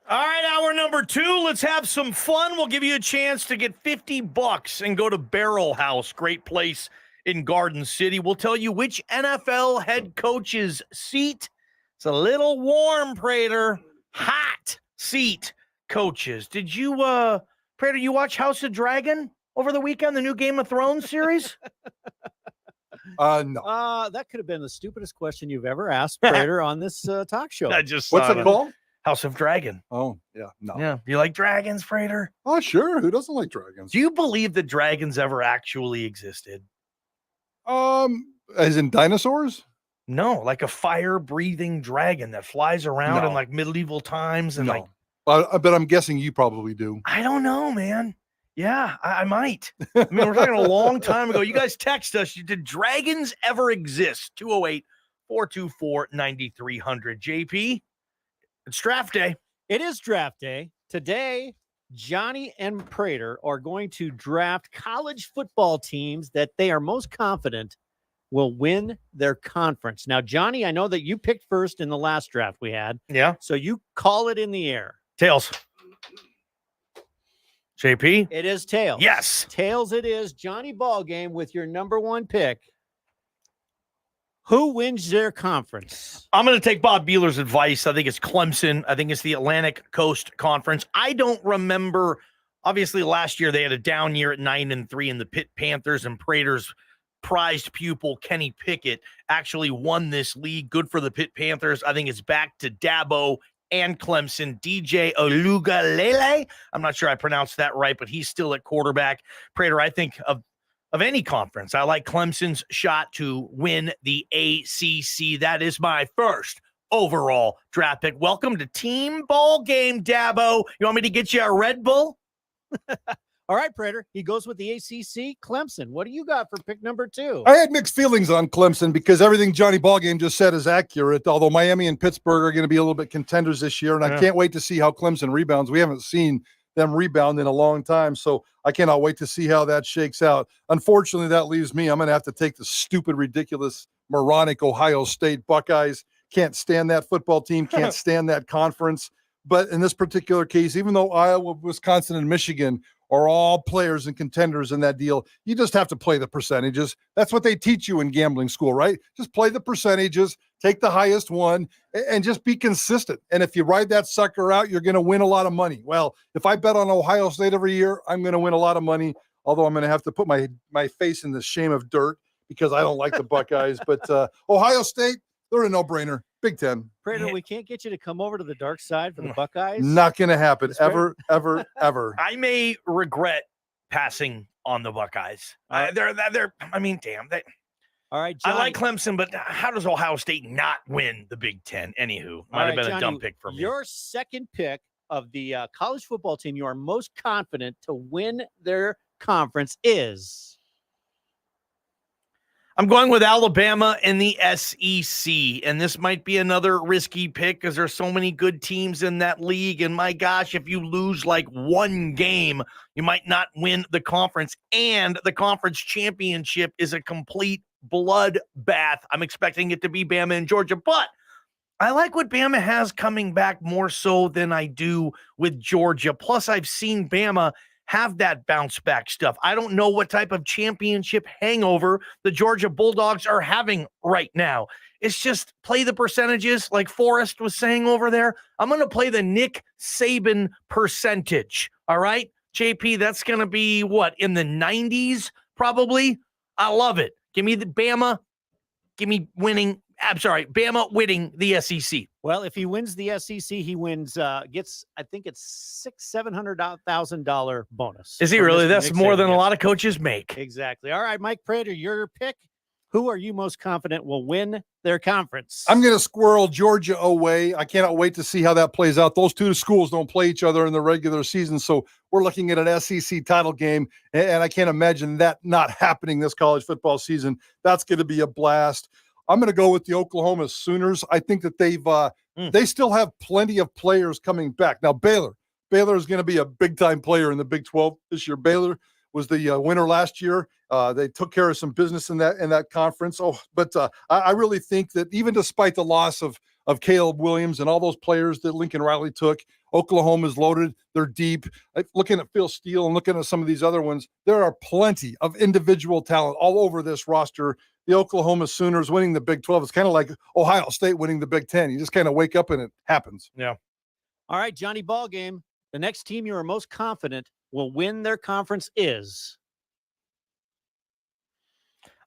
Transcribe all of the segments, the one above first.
All right, hour number 2. Let's have some fun. We'll give you a chance to get $50 and go to Barrel House. Great place in Garden City. We'll tell you which NFL head coach's seat. It's a little warm, Prater. Hot seat coaches. Did you, Prater, you watch House of Dragon over the weekend, the new Game of Thrones series? No. That could have been the stupidest question you've ever asked, Prater, on this talk show. I just What's saw it called? House of Dragon. Oh, yeah. No. Yeah. You like dragons, Prater? Oh, sure. Who doesn't like dragons? Do you believe that dragons ever actually existed? As in dinosaurs? No, like a fire-breathing dragon that flies around No. in like medieval times and No. But I'm guessing you probably do. I don't know, man. Yeah, I might. I mean, we're talking a long time ago. You guys text us. Did dragons ever exist? 208-424-9300. JP, it's draft day. It is draft day. Today, Johnny and Prater are going to draft college football teams that they are most confident will win their conference. Now, Johnny, I know that you picked first in the last draft we had. Yeah. So you call it in the air. Tails. JP? It is tails. Yes. Tails it is. Johnny Ballgame with your number 1 pick. Who wins their conference? I'm going to take Bob Beeler's advice. I think it's Clemson. I think it's the Atlantic Coast Conference. I don't remember. Obviously, last year they had a down year at 9-3, and the Pitt Panthers and Prater's prized pupil, Kenny Pickett, actually won this league. Good for the Pitt Panthers. I think it's back to Dabo and Clemson. DJ Olugalele. I'm not sure I pronounced that right, but he's still at quarterback. Prater, I think of any conference, I like Clemson's shot to win the ACC. That is my first overall draft pick. Welcome to Team Ball Game, Dabo. You want me to get you a Red Bull? All right, Prater. He goes with the ACC. Clemson. What do you got for pick number 2? I had mixed feelings on Clemson because everything Johnny Ballgame just said is accurate, although Miami and Pittsburgh are going to be a little bit contenders this year, and I can't wait to see how Clemson rebounds. We haven't seen them rebound in a long time, so I cannot wait to see how that shakes out. Unfortunately, that leaves me. I'm going to have to take the stupid, ridiculous, moronic Ohio State Buckeyes. Can't stand that football team, can't stand that conference. But in this particular case, even though Iowa, Wisconsin, and Michigan are all players and contenders in that deal, you just have to play the percentages. That's what they teach you in gambling school, right? Just play the percentages, take the highest one, and just be consistent. And if you ride that sucker out, you're going to win a lot of money. Well, if I bet on Ohio State every year, I'm going to win a lot of money, although I'm going to have to put my face in the shame of dirt because I don't like the Buckeyes. But Ohio State, they're a no-brainer. Big Ten. Prater, we can't get you to come over to the dark side for the Buckeyes. Not going to happen ever, ever, ever. I may regret passing on the Buckeyes. They're. I mean, damn. All right, Johnny. I like Clemson, but how does Ohio State not win the Big Ten? Anywho, might have been Johnny, a dumb pick for me. Your second pick of the college football team you are most confident to win their conference is? I'm going with Alabama in the SEC, and this might be another risky pick because there's so many good teams in that league, and my gosh, if you lose like one game, you might not win the conference, and the conference championship is a complete bloodbath. I'm expecting it to be Bama and Georgia, but I like what Bama has coming back more so than I do with Georgia. Plus, I've seen Bama have that bounce back stuff. I don't know what type of championship hangover the Georgia Bulldogs are having right now. It's just play the percentages like Forrest was saying over there. I'm going to play the Nick Saban percentage. All right, JP, that's going to be what, in the 90s probably? I love it. Give me the Bama. Give me winning. I'm sorry, Bama winning the SEC. Well, if he wins the SEC, he wins, gets, I think it's $700,000 bonus. Is he really? That's more than a lot of coaches make. Exactly. All right, Mike Prater, your pick. Who are you most confident will win their conference? I'm going to squirrel Georgia away. I cannot wait to see how that plays out. Those two schools don't play each other in the regular season, so we're looking at an SEC title game, and I can't imagine that not happening this college football season. That's going to be a blast. I'm going to go with the Oklahoma Sooners. I think that they still have plenty of players coming back. Now, Baylor is going to be a big-time player in the Big 12 this year. Baylor was the winner last year. They took care of some business in that conference. But I really think that even despite the loss of of Caleb Williams and all those players that Lincoln Riley took. Oklahoma's loaded. They're deep. Looking at Phil Steele and looking at some of these other ones, there are plenty of individual talent all over this roster. The Oklahoma Sooners winning the Big 12 is kind of like Ohio State winning the Big 10. You just kind of wake up and it happens. Yeah. All right, Johnny Ballgame. The next team you are most confident will win their conference is?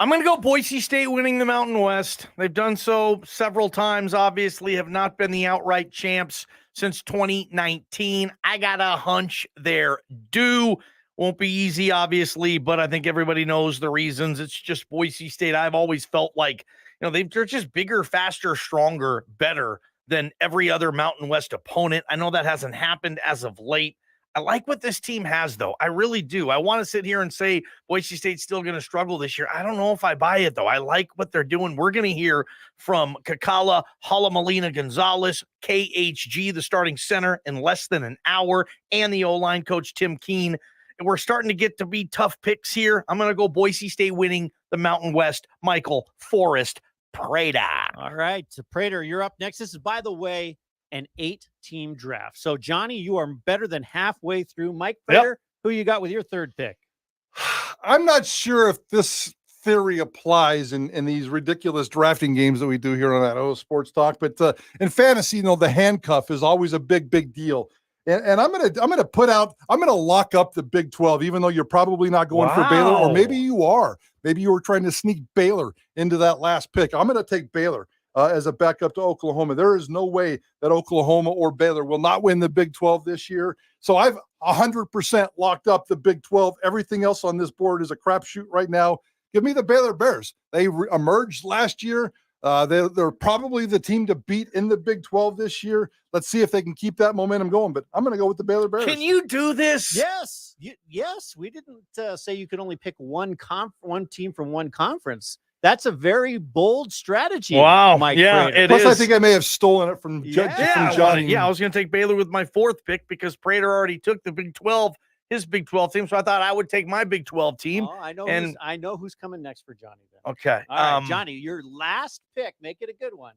I'm going to go Boise State winning the Mountain West. They've done so several times, obviously, have not been the outright champs since 2019. I got a hunch they're due. Won't be easy, obviously, but I think everybody knows the reasons. It's just Boise State. I've always felt like, they're just bigger, faster, stronger, better than every other Mountain West opponent. I know that hasn't happened as of late. I like what this team has, though. I really do. I want to sit here and say Boise State's still going to struggle this year. I don't know if I buy it, though. I like what they're doing. We're going to hear from Kakala Halamalina Gonzalez, KHG, the starting center, in less than an hour, and the O-line coach, Tim Keene. And we're starting to get to be tough picks here. I'm going to go Boise State winning the Mountain West. Michael Forrest Prater. All right. So Prater, you're up next. This is, by the way, an 8-team draft. So, Johnny, you are better than halfway through. Mike Prater, who you got with your third pick? I'm not sure if this theory applies in these ridiculous drafting games that we do here on Idaho Sports Talk, but in fantasy, the handcuff is always a big deal. And I'm gonna lock up the Big 12, even though you're probably not going for Baylor, or maybe you are. Maybe you were trying to sneak Baylor into that last pick. I'm gonna take Baylor as a backup to Oklahoma. There is no way that Oklahoma or Baylor will not win the Big 12 this year. So I've 100% locked up the Big 12. Everything else on this board is a crapshoot right now. Give me the Baylor Bears. They emerged last year. They're probably the team to beat in the Big 12 this year. Let's see if they can keep that momentum going. But I'm going to go with the Baylor Bears. Can you do this? Yes. Yes. We didn't say you could only pick one team from one conference. That's a very bold strategy. Wow. Mike Yeah, Prater. it Plus, is. I think I may have stolen it from Yeah. Johnny. I was going to take Baylor with my fourth pick because Prater already took the Big 12, his Big 12 team. So I thought I would take my Big 12 team. Oh, I know who's coming next for Johnny then. Okay. All right, Johnny, your last pick. Make it a good one.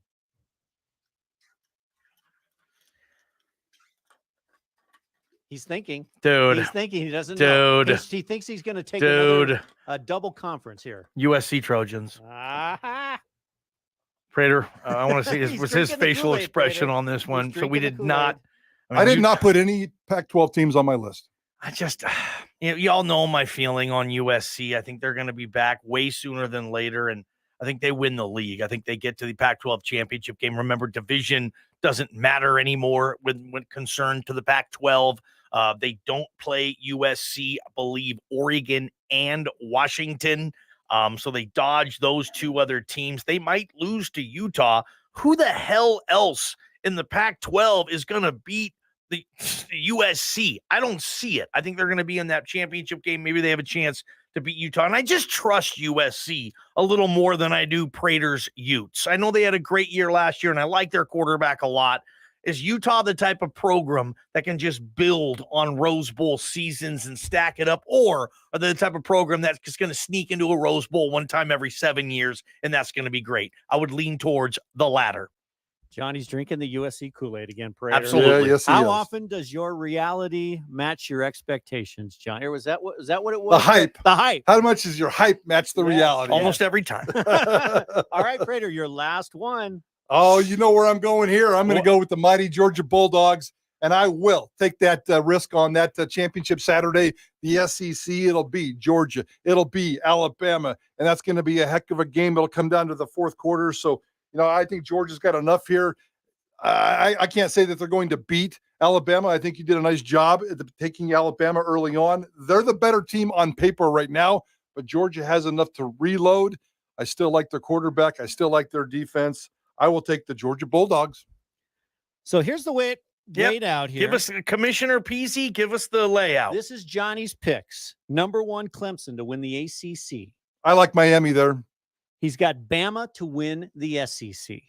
He's thinking. Dude. He's thinking. He doesn't know. Dude. He thinks he's going to take Dude. a double conference here. USC Trojans. Ah. Prater, I want to see He's his drinking the facial Kool-Aid, expression Prater. on this one. He's So we drinking did the not. I did not put any Pac-12 teams on my list. I just, y'all know my feeling on USC. I think they're going to be back way sooner than later, and I think they win the league. I think they get to the Pac-12 championship game. Remember, division doesn't matter anymore when concerned to the Pac-12. They don't play USC, I believe, Oregon and Washington. So they dodge those two other teams. They might lose to Utah. Who the hell else in the Pac-12 is going to beat the USC? I don't see it. I think they're going to be in that championship game. Maybe they have a chance to beat Utah. And I just trust USC a little more than I do Prater's Utes. I know they had a great year last year, and I like their quarterback a lot. Is Utah the type of program that can just build on Rose Bowl seasons and stack it up? Or are they the type of program that's just going to sneak into a Rose Bowl one time every 7 years, and that's going to be great? I would lean towards the latter. Johnny's drinking the USC Kool-Aid again, Prater. Absolutely. Yeah, yes, he How is. often does your reality match your expectations, John? Or was that what it was? The hype. The hype. How much does your hype match the Yes. reality? Almost every time. All right, Prater, your last one. Oh, you know where I'm going here. I'm going to go with the mighty Georgia Bulldogs, and I will take that risk on that championship Saturday. The SEC, it'll be Georgia. It'll be Alabama, and that's going to be a heck of a game. It'll come down to the fourth quarter. So, I think Georgia's got enough here. I can't say that they're going to beat Alabama. I think you did a nice job at taking Alabama early on. They're the better team on paper right now, but Georgia has enough to reload. I still like their quarterback. I still like their defense. I will take the Georgia Bulldogs. So here's the way it laid out here. Give us Commissioner Peasy. Give us the layout. This is Johnny's picks. Number 1, Clemson to win the ACC. I like Miami there. He's got Bama to win the SEC.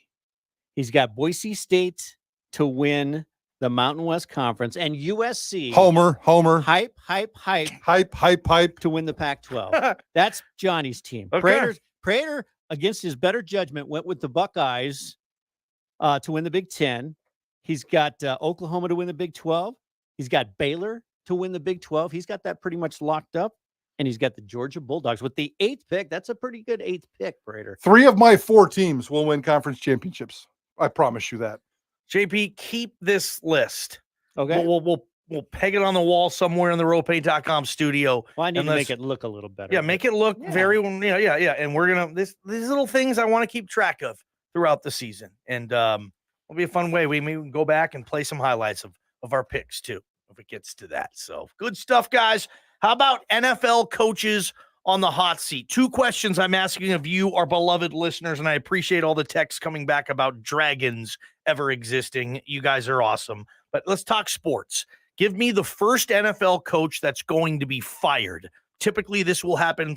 He's got Boise State to win the Mountain West Conference, and USC. Homer. Hype to win the Pac-12. That's Johnny's team. Okay. Prater, against his better judgment, went with the Buckeyes to win the Big Ten. He's got Oklahoma to win the Big 12. He's got Baylor to win the Big 12. He's got that pretty much locked up. And he's got the Georgia Bulldogs with the 8th pick. That's a pretty good 8th pick, Prater. 3 of my 4 teams will win conference championships. I promise you that. JP, keep this list. Okay. We'll peg it on the wall somewhere in the RoPay.com studio. Well, I need to make it look a little better. Yeah, make it look very, yeah. And we're going to, these little things I want to keep track of throughout the season. And it'll be a fun way. We may go back and play some highlights of our picks too, if it gets to that. So good stuff, guys. How about NFL coaches on the hot seat? 2 questions I'm asking of you, our beloved listeners, and I appreciate all the texts coming back about dragons ever existing. You guys are awesome. But let's talk sports. Give me the first NFL coach that's going to be fired. Typically, this will happen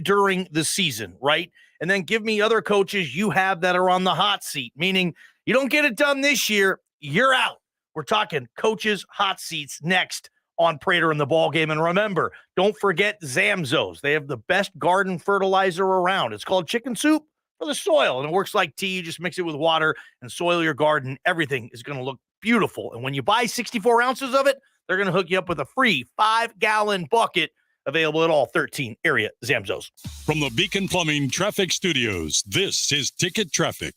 during the season, right? And then give me other coaches you have that are on the hot seat, meaning you don't get it done this year, you're out. We're talking coaches' hot seats next on Prater and the Ballgame. And remember, don't forget Zamzos. They have the best garden fertilizer around. It's called chicken soup for the soil, and it works like tea. You just mix it with water and soil your garden. Everything is going to look beautiful. And when you buy 64 ounces of it, they're going to hook you up with a free 5-gallon bucket available at all 13 area Zamzos. From the Beacon Plumbing Traffic Studios, this is Ticket Traffic.